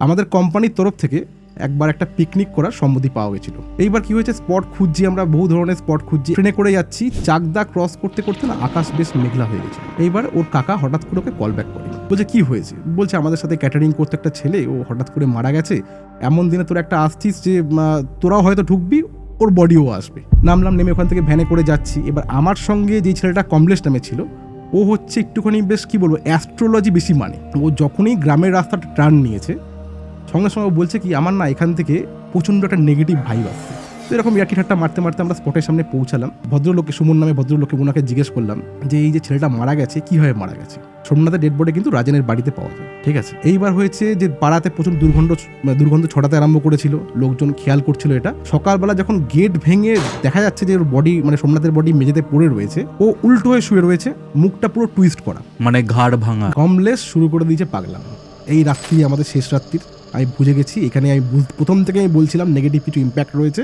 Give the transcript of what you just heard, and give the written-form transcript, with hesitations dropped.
আমাদের কোম্পানির তরফ থেকে একবার একটা পিকনিক করার সম্মতি পাওয়া গেছিল। এইবার কি হয়েছে, স্পট খুঁজছি আমরা, বহু ধরনের স্পট খুঁজছি, ট্রেনে করে যাচ্ছি, চাকদা ক্রস করতে করতে না আকাশ বেশ মেঘলা হয়ে গেছে। এইবার ওর কাকা হঠাৎ করে ওকে কল ব্যাক করে, বলছে কি হয়েছে, বলছে আমাদের সাথে ক্যাটারিং করতে একটা ছেলে, ও হঠাৎ করে মারা গেছে, এমন দিনে তোরা একটা আসছিস যে তোরাও হয়তো ঢুকবি, ওর বডিও আসবে। নামলাম, নেমে ওখান থেকে ভ্যানে করে যাচ্ছি। এবার আমার সঙ্গে যে ছেলেটা কমলেশ নামে ছিল, ও হচ্ছে একটুখানি বেশ কি বলবো অ্যাস্ট্রোলজি বেশি মানে। ও যখনই গ্রামের রাস্তাটা টার্ন নিয়েছে, সঙ্গে সঙ্গে বলছে কি আমার না এখান থেকে প্রচণ্ড একটা নেগেটিভ ভাইব আসছে। তো এরকম ইয়ার্কি ঠাট্টা মারতে মারতে আমরা স্পটের সামনে পৌঁছালাম। ভদ্রলোককে, সুমন নামে ভদ্রলোককে, ওনাকে জিজ্ঞেস করলাম যে এই যে ছেলেটা মারা গেছে কীভাবে মারা গেছে। সোমনাথের ডেড বডি কিন্তু রাজেনের বাড়িতে পাওয়া যায়, ঠিক আছে। এইবার হয়েছে যে পাড়াতে প্রচুর দুর্গন্ধ ছড়াতে আরম্ভ করেছিল, লোকজন খেয়াল করছিল এটা। সকালবেলা যখন গেট ভেঙে দেখা যাচ্ছে যে ওর বডি, মানে সোমনাথের বডি মেঝেতে পড়ে রয়েছে, ও উল্টো হয়ে শুয়ে রয়েছে, মুখটা পুরো টুইস্ট করা, মানে ঘাড় ভাঙা। কমলেশ শুরু করে দিয়েছে পাগলাম। এই রাত্রি আমাদের শেষ রাত্রির, আমি বুঝে গেছি এখানে। আমি প্রথম থেকে আমি বলছিলাম নেগেটিভ কিছু ইম্প্যাক্ট রয়েছে।